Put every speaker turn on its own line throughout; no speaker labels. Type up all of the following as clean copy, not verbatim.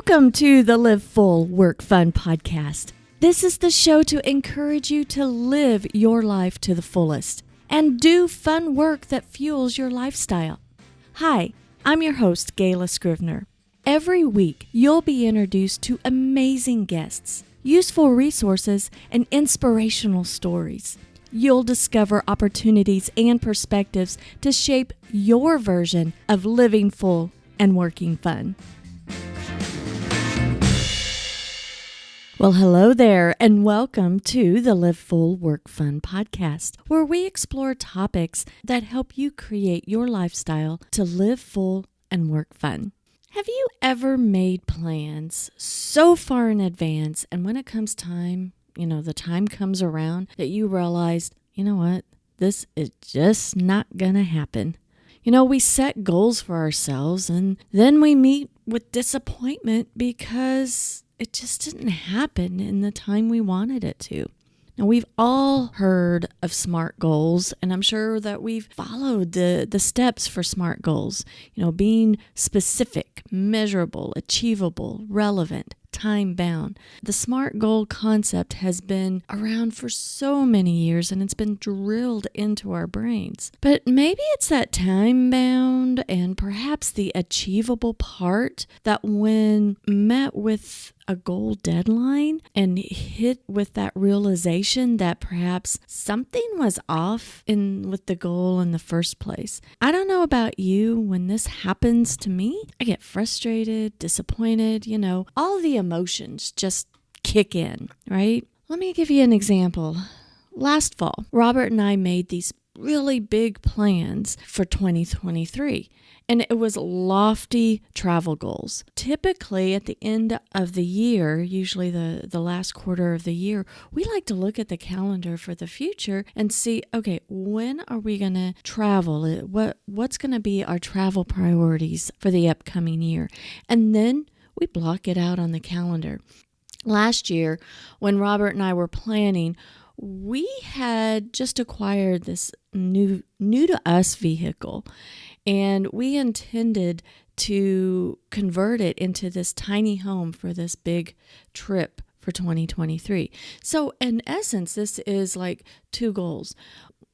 Welcome to the Live Full, Work Fun podcast. This is the show to encourage you to live your life to the fullest and do fun work that fuels your lifestyle. Hi, I'm your host, Gayla Scrivener. Every week, you'll be introduced to amazing guests, useful resources, and inspirational stories. You'll discover opportunities and perspectives to shape your version of living full and working fun. Well, hello there, and welcome to the Live Full, Work Fun podcast, where we explore topics that help you create your lifestyle to live full and work fun. Have you ever made plans so far in advance, and when it comes time, the time comes around that you realize, this is just not gonna happen. We set goals for ourselves, and then we meet with disappointment because it just didn't happen in the time we wanted it to. Now, we've all heard of SMART goals, and I'm sure that we've followed the steps for SMART goals. Being specific, measurable, achievable, relevant, time-bound. The SMART goal concept has been around for so many years, and it's been drilled into our brains. But maybe it's that time-bound and perhaps the achievable part that when met with a goal deadline and hit with that realization that perhaps something was off with the goal in the first place. I don't know about you, when this happens to me, I get frustrated, disappointed, all the emotions just kick in, right? Let me give you an example. Last fall, Robert and I made these really big plans for 2023. And it was lofty travel goals. Typically at the end of the year, usually the last quarter of the year, we like to look at the calendar for the future and see, okay, when are we going to travel? What's going to be our travel priorities for the upcoming year? And then we block it out on the calendar. Last year, when Robert and I were planning, we had just acquired this new to us vehicle, and we intended to convert it into this tiny home for this big trip for 2023. So in essence, this is like two goals.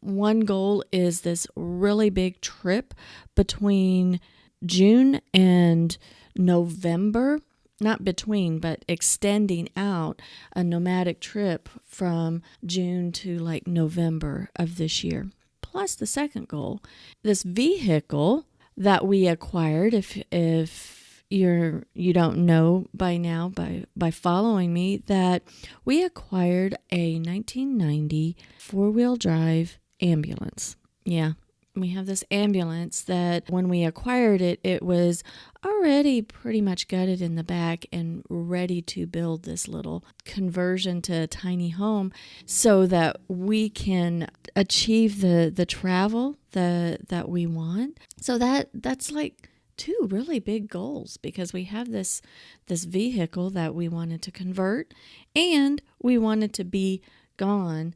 One goal is this really big trip between June and November. Not between, but extending out a nomadic trip from June to November of this year. Plus the second goal, this vehicle that we acquired, if you don't know by now by following me, that we acquired a 1990 four-wheel drive ambulance. Yeah. We have this ambulance that when we acquired it, it was already pretty much gutted in the back and ready to build this little conversion to a tiny home so that we can achieve the travel that we want. So that's like two really big goals, because we have this vehicle that we wanted to convert, and we wanted to be gone,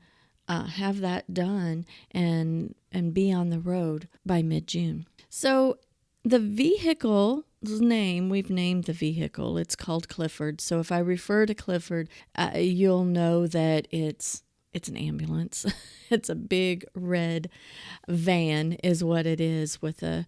have that done and be on the road by mid-June. So the vehicle's name, we've named the vehicle. It's called Clifford. So if I refer to Clifford, you'll know that it's an ambulance. It's a big red van is what it is, with a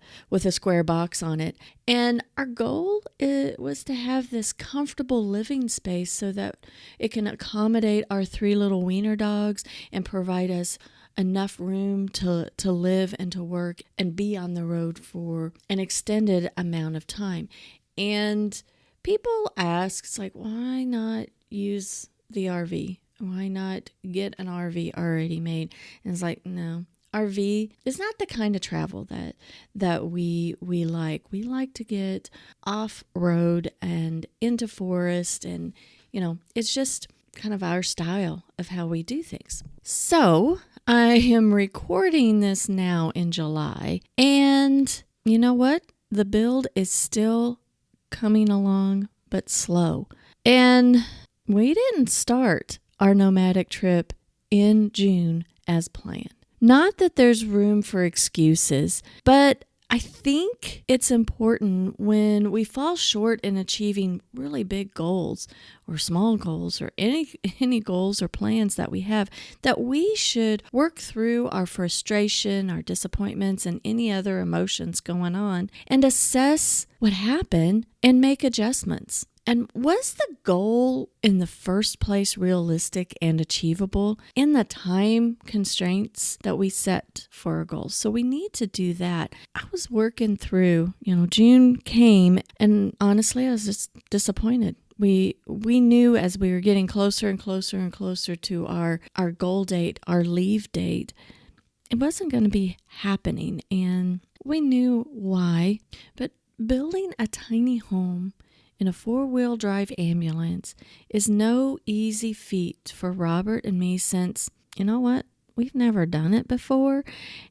square box on it. And our goal was to have this comfortable living space so that it can accommodate our three little wiener dogs and provide us enough room to live and to work and be on the road for an extended amount of time. And people ask, it's like, why not use the RV? Why not get an RV already made? And it's like, no, RV is not the kind of travel that we like. We like to get off-road and into forest, and, it's just kind of our style of how we do things. So I am recording this now in July, and you know what? The build is still coming along, but slow. And we didn't start our nomadic trip in June as planned. Not that there's room for excuses, but I think it's important when we fall short in achieving really big goals or small goals or any goals or plans that we have, that we should work through our frustration, our disappointments, and any other emotions going on and assess what happened and make adjustments. And was the goal in the first place realistic and achievable in the time constraints that we set for our goals? So we need to do that. I was working through, June came, and honestly, I was just disappointed. We knew as we were getting closer and closer and closer to our goal date, our leave date, it wasn't going to be happening. And we knew why. But building a tiny home in a 4-wheel drive ambulance is no easy feat for Robert and me, since, you know what? We've never done it before,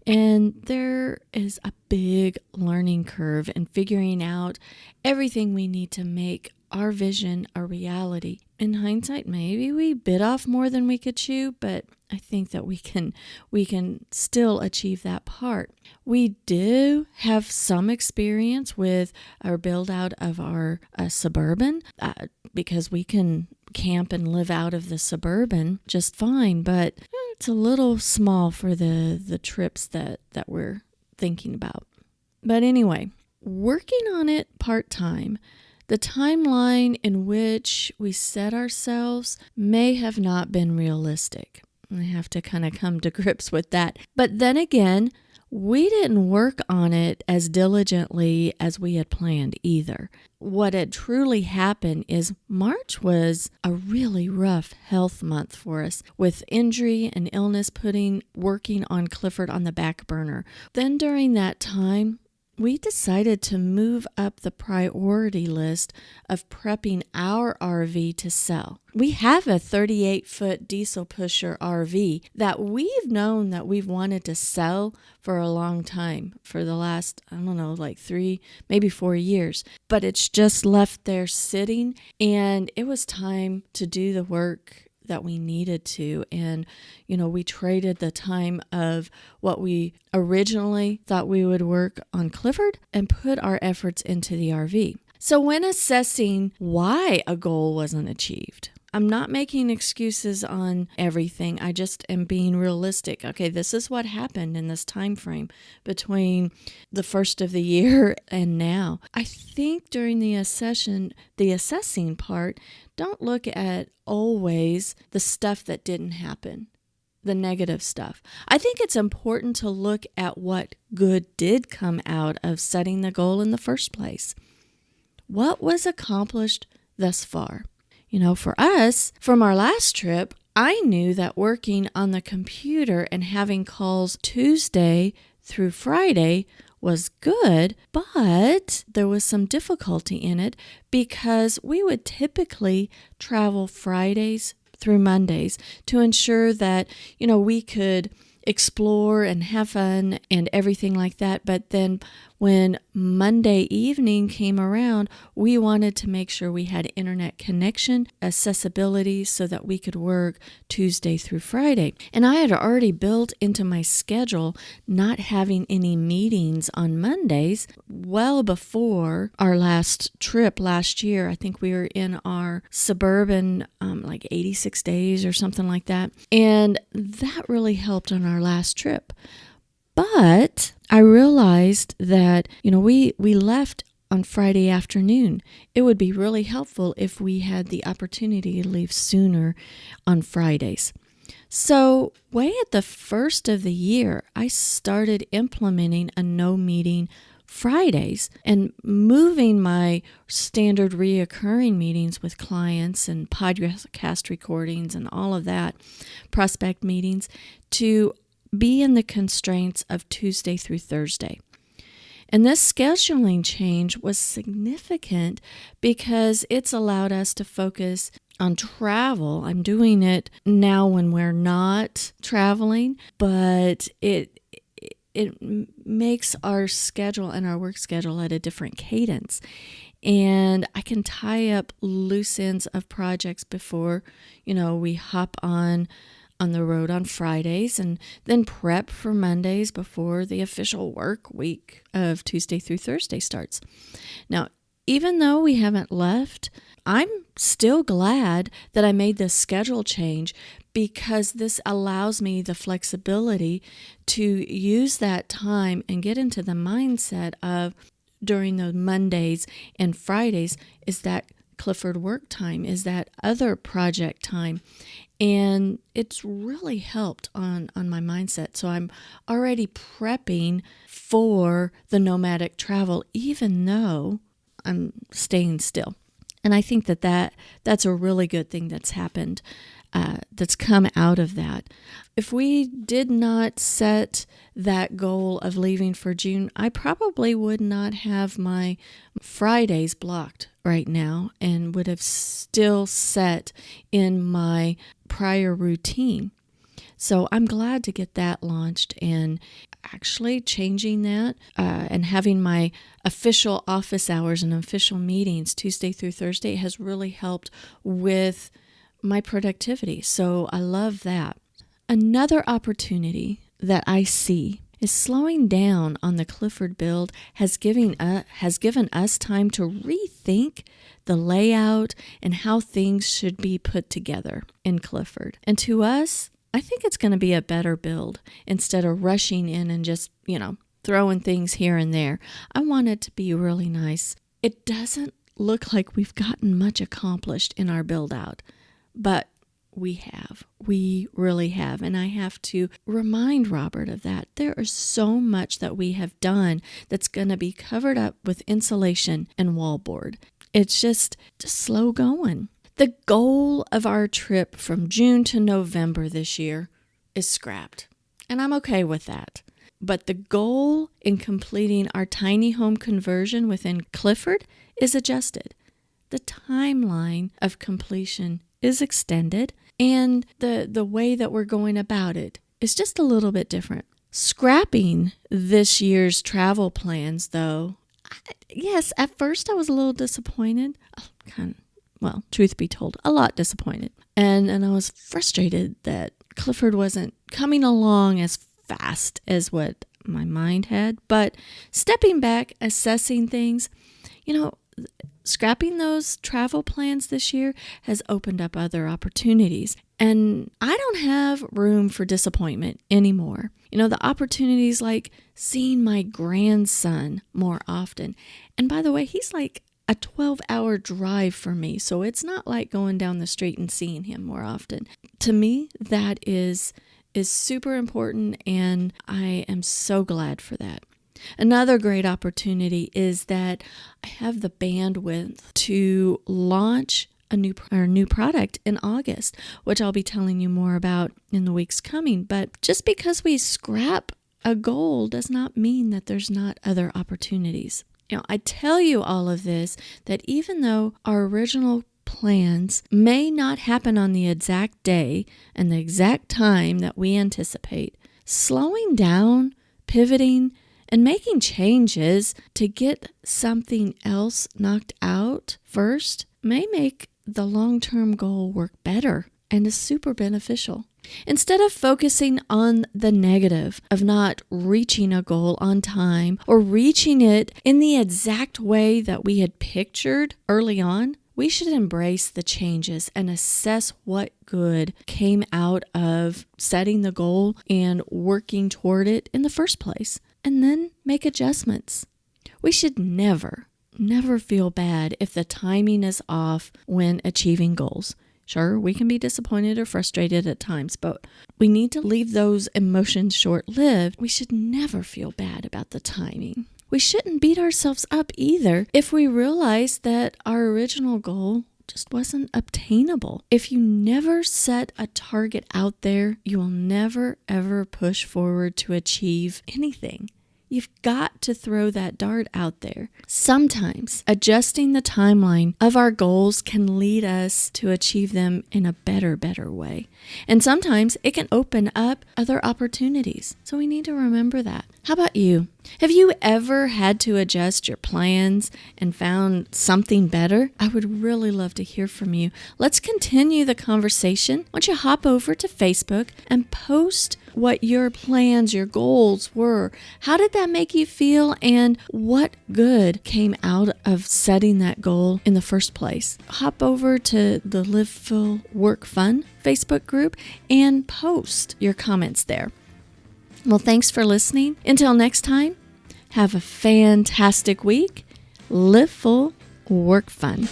and there is a big learning curve in figuring out everything we need to make our vision a reality. In hindsight, maybe we bit off more than we could chew, but I think that we can still achieve that part. We do have some experience with our build out of our Suburban because we can camp and live out of the Suburban just fine, but it's a little small for the trips that we're thinking about. But anyway, working on it part-time, the timeline in which we set ourselves may have not been realistic. I have to kind of come to grips with that. But then again, we didn't work on it as diligently as we had planned either. What had truly happened is March was a really rough health month for us, with injury and illness working on Clifford on the back burner. Then during that time, we decided to move up the priority list of prepping our RV to sell. We have a 38-foot diesel pusher RV that we've known that we've wanted to sell for a long time, for the last, 3, maybe 4 years. But it's just left there sitting, and it was time to do the work that we needed to. And, we traded the time of what we originally thought we would work on Clifford and put our efforts into the RV. So when assessing why a goal wasn't achieved, I'm not making excuses on everything. I just am being realistic. Okay, this is what happened in this time frame between the first of the year and now. I think during the assessing part, don't look at always the stuff that didn't happen, the negative stuff. I think it's important to look at what good did come out of setting the goal in the first place. What was accomplished thus far? For us, from our last trip, I knew that working on the computer and having calls Tuesday through Friday was good, but there was some difficulty in it because we would typically travel Fridays through Mondays to ensure that, we could explore and have fun and everything like that. But then when Monday evening came around, we wanted to make sure we had internet connection, accessibility, so that we could work Tuesday through Friday. And I had already built into my schedule not having any meetings on Mondays well before our last trip last year. I think we were in our Suburban 86 days or something like that. And that really helped on our last trip. But I realized that, we left on Friday afternoon. It would be really helpful if we had the opportunity to leave sooner on Fridays. So way at the first of the year, I started implementing a no meeting Fridays and moving my standard reoccurring meetings with clients and podcast recordings and all of that, prospect meetings, to be in the constraints of Tuesday through Thursday. And this scheduling change was significant because it's allowed us to focus on travel. I'm doing it now when we're not traveling, but it makes our schedule and our work schedule at a different cadence. And I can tie up loose ends of projects before, we hop on on the road on Fridays and then prep for Mondays before the official work week of Tuesday through Thursday starts. Now, even though we haven't left, I'm still glad that I made this schedule change because this allows me the flexibility to use that time and get into the mindset of during the Mondays and Fridays is that Clifford work time, is that other project time. And it's really helped on my mindset. So I'm already prepping for the nomadic travel, even though I'm staying still. And I think that's a really good thing that's happened, that's come out of that. If we did not set that goal of leaving for June, I probably would not have my Fridays blocked right now and would have still set in my prior routine. So I'm glad to get that launched and actually changing that and having my official office hours and official meetings Tuesday through Thursday has really helped with my productivity. So I love that. Another opportunity that I see is slowing down on the Clifford build has given us time to rethink the layout and how things should be put together in Clifford. And to us, I think it's going to be a better build instead of rushing in and just, throwing things here and there. I want it to be really nice. It doesn't look like we've gotten much accomplished in our build out, but we really have. And I have to remind Robert of that. There is so much that we have done that's going to be covered up with insulation and wallboard. It's just slow going. The goal of our trip from June to November this year is scrapped, and I'm okay with that. But the goal in completing our tiny home conversion within Clifford is adjusted. The timeline of completion is extended, and the way that we're going about it is just a little bit different. Scrapping this year's travel plans, though, yes, at first I was a little disappointed. Well, truth be told, a lot disappointed. And I was frustrated that Clifford wasn't coming along as fast as what my mind had. But stepping back, assessing things, scrapping those travel plans this year has opened up other opportunities. And I don't have room for disappointment anymore. The opportunities like seeing my grandson more often. And by the way, he's like a 12-hour drive for me, so it's not like going down the street and seeing him more often. To me, that is super important, and I am so glad for that. Another great opportunity is that I have the bandwidth to launch a new product in August, which I'll be telling you more about in the weeks coming. But just because we scrap a goal does not mean that there's not other opportunities. I tell you all of this that even though our original plans may not happen on the exact day and the exact time that we anticipate, slowing down, pivoting, and making changes to get something else knocked out first may make the long-term goal work better and is super beneficial. Instead of focusing on the negative of not reaching a goal on time or reaching it in the exact way that we had pictured early on, we should embrace the changes and assess what good came out of setting the goal and working toward it in the first place, and then make adjustments. We should never feel bad if the timing is off when achieving goals. Sure, we can be disappointed or frustrated at times, but we need to leave those emotions short-lived. We should never feel bad about the timing. We shouldn't beat ourselves up either if we realize that our original goal just wasn't obtainable. If you never set a target out there, you will never, ever push forward to achieve anything. You've got to throw that dart out there. Sometimes adjusting the timeline of our goals can lead us to achieve them in a better way. And sometimes it can open up other opportunities. So we need to remember that. How about you? Have you ever had to adjust your plans and found something better? I would really love to hear from you. Let's continue the conversation. Why don't you hop over to Facebook and post what your plans, your goals were. How did that make you feel, and what good came out of setting that goal in the first place? Hop over to the Live Full Work Fun Facebook group and post your comments there. Well, thanks for listening. Until next time, have a fantastic week. Live full, work fun.